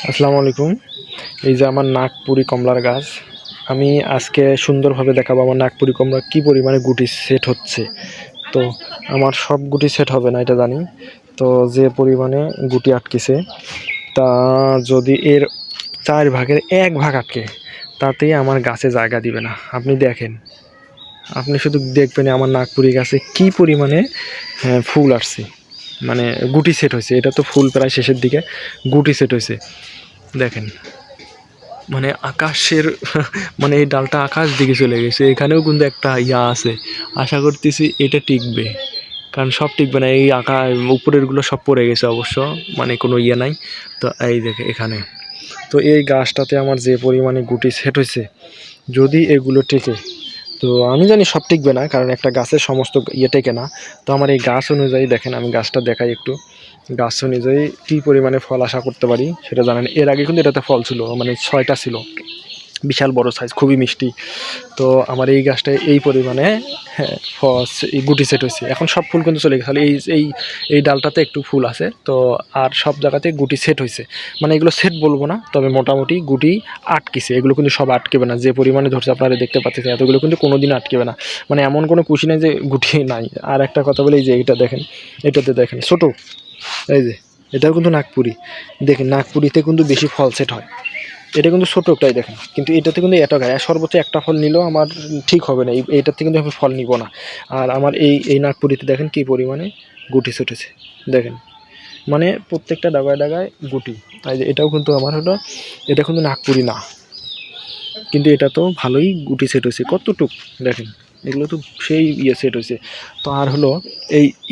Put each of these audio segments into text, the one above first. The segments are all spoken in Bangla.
আসসালামু আলাইকুম। এই যে আমার নাগপুরি কমলার গাছ, আমি আজকে সুন্দরভাবে দেখাবো আমার নাগপুরি কমলা কী পরিমাণে গুটি সেট হচ্ছে। তো আমার সব গুটি সেট হবে না এটা জানি, তো যে পরিমাণে গুটি আটকেছে তা যদি এর 4 ভাগের 1 ভাগ আটকে তাতেই আমার গাছে জায়গা দিবে না। আপনি দেখেন, আপনি শুধু দেখবেন আমার নাগপুরি গাছে কী পরিমাণে ফুল আসছে, মানে গুটি সেট হয়েছে। এটা তো ফুল প্রায় শেষের দিকে, গুটি সেট হয়েছে দেখেন। মানে আকাশের মানে এই ডালটা আকাশ দিকে চলে গেছে, এখানেও কিন্তু একটা আছে। আশা করতেছি এটা টিকবে, কারণ সব টিকবে না, এই উপরেরগুলো সব পড়ে গেছে অবশ্য, মানে কোনো নাই। তো এই দেখে এখানে, তো এই গাছটাতে আমার যে পরিমাণে গুটি সেট হয়েছে, যদি এগুলো টেকে, তো আমি জানি সব টিকবে না, কারণ একটা গাছের সমস্ত টেকে না। তো আমার এই গাছ অনুযায়ী দেখেন, আমি গাছটা দেখাই একটু। গাছ অনুযায়ী কী পরিমাণে ফল আশা করতে পারি সেটা জানেন। এর আগে কিন্তু এটাতে ফল ছিল, মানে 6টা ছিল, বিশাল বড় সাইজ, খুবই মিষ্টি। তো আমার এই গাছটায় এই পরিমাণে এই গুটি সেট হয়েছে। এখন সব ফুল কিন্তু চলে গেছে, খালি এই এই এই ডালটাতে একটু ফুল আছে তো, আর সব জায়গাতে গুটি সেট হয়েছে। মানে এগুলো সেট বলবো না, তবে মোটামুটি গুটি আটকেছে। এগুলো কিন্তু সব আটকেবে না, যে পরিমাণে ধরছে আপনারা দেখতে পাচ্ছেন, এতগুলো কিন্তু কোনো দিন আটকেবে না। মানে এমন কোনো কুশি নেই যে গুটি নাই। আর একটা কথা বলে, এই যে এটা দেখেন, এটাতে দেখেন ছোটো, এই যে এটাও কিন্তু নাগপুরি। দেখেন নাগপুরিতে কিন্তু বেশি ফল সেট হয়, এটা কিন্তু ছোটোটাই দেখেন, কিন্তু এটাতে কিন্তু এত গায়ে সর্বোচ্চ একটা ফল নিলেও আমার ঠিক হবে না, এইটাতে কিন্তু আমি ফল নিব না। আর আমার এই নাগপুরিতে দেখেন কী পরিমাণে গুটি ছুটেছে দেখেন, মানে প্রত্যেকটা ডাগায় ডাগায় গুটি। তাই যে এটাও কিন্তু আমার হলো, এটা কিন্তু নাগপুরি না, কিন্তু এটা তো ভালোই গুটি সেট হয়েছে কতটুক দেখেন। এগুলো তো সেই সেট হয়েছে। তো আর হলো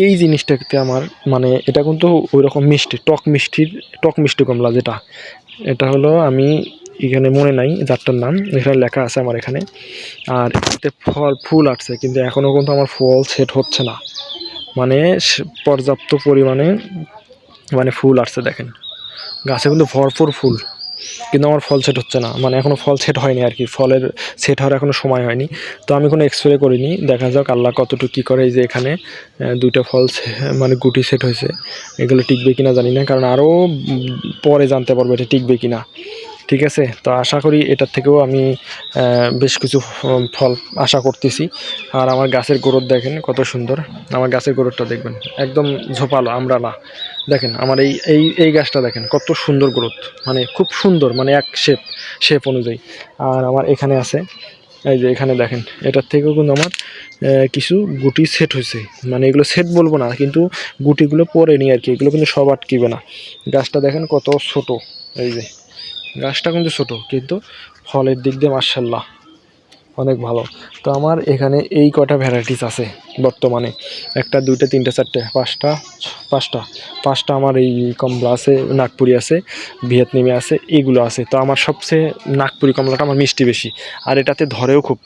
এই জিনিসটাতে আমার, মানে এটা কিন্তু ওই রকম মিষ্টি, টক মিষ্টি কমলা যেটা, এটা হলো আমি এখানে মনে নাই যারটার নাম, এখানে লেখা আছে আমার এখানে। আর এতে ফুল আসছে, কিন্তু এখনও কিন্তু আমার ফল সেট হচ্ছে না, মানে পর্যাপ্ত পরিমাণে মানে ফুল আসছে দেখেন, গাছে কিন্তু ভরপুর ফুল, কিন্তু আমার ফল সেট হচ্ছে না, মানে এখনও ফল সেট হয়নি আর কি, ফলের সেট হওয়ার এখনও সময় হয়নি। তো আমি কোনো এক্সরে করিনি, দেখা যাক আল্লাহ কতটুকু কী করে। এই যে এখানে 2টা ফল মানে গুটি সেট হয়েছে, এগুলো টিকবে কিনা জানি না, কারণ আরও পরে জানতে পারবো এটা টিকবে কিনা। ঠিক আছে, তো আশা করি এটার থেকেও আমি বেশ কিছু ফল আশা করতেছি। আর আমার গাছের গ্রোথ দেখেন কত সুন্দর, আমার গাছের গ্রোথটা দেখবেন একদম ঝোপালো, আমরা না। দেখেন আমার এই গাছটা দেখেন কত সুন্দর গ্রোথ, মানে খুব সুন্দর, মানে এক শেপ অনুযায়ী। আর আমার এখানে আছে, এই যে এখানে দেখেন, এটার থেকেও কিন্তু আমার কিছু গুটি সেট হয়েছে। মানে এগুলো সেট বলবো না, কিন্তু গুটিগুলো পরে নি আর কি, এগুলো কিন্তু সব আটকিবে না। গাছটা দেখেন কত ছোট, এই যে গাছটা কিন্তু ছোট, কিন্তু ফলের দিক দিয়ে মাশাআল্লাহ অনেক ভালো। তো আমার এখানে এই কটা ভ্যারাইটিস আছে বর্তমানে, 1 2 3 4 5টা আমার এই কমলা আছে, নাগপুরি আছে, ভিয়েতনামি আছে, এগুলো আছে। তো আমার সবচেয়ে নাগপুরি কমলাটা আমার মিষ্টি বেশি, আর এটাতে ধরেও খুব।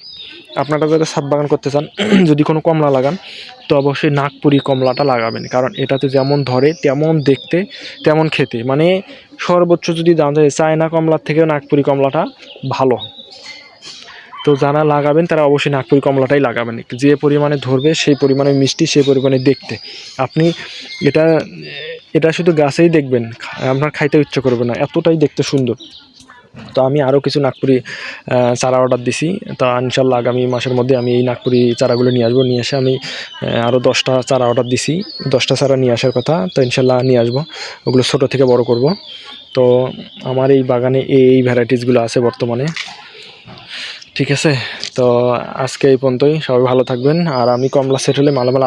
আপনারা যারা ছাদ বাগান করতে চান, যদি কোনো কমলা লাগান, তো অবশ্যই নাগপুরি কমলাটা লাগাবেন, কারণ এটাতে যেমন ধরে তেমন দেখতে তেমন খেতে, মানে সর্বোচ্চ যদি দাম যায়, চায়না কমলার থেকেও নাগপুরি কমলাটা ভালো। তো যারা লাগাবেন তারা অবশ্যই নাগপুরি কমলাটাই লাগাবেন, যে পরিমাণে ধরবে সেই পরিমাণে মিষ্টি, সেই পরিমাণে দেখতে। আপনি এটা এটা শুধু গাছেই দেখবেন, আপনার খাইতে ইচ্ছে করবে না, এতটাই দেখতে সুন্দর। তো আমি আরও কিছু নাগপুরি চারা অর্ডার দিছি, তো ইনশাল্লাহ আগামী মাসের মধ্যে আমি এই নাগপুরি চারাগুলো নিয়ে আসবো। নিয়ে এসে আমি আরও 10টা চারা অর্ডার দিছি, 10টা চারা নিয়ে আসার কথা, তো ইনশাল্লাহ নিয়ে আসবো, ওগুলো ছোটো থেকে বড় করব। তো আমার এই বাগানে এই ভ্যারাইটিসগুলো আছে বর্তমানে। ঠিক আছে, তো আজকে এই পর্যন্তই, সবাই ভালো থাকবেন। আর আমি কমলা সেট হলে মালামাল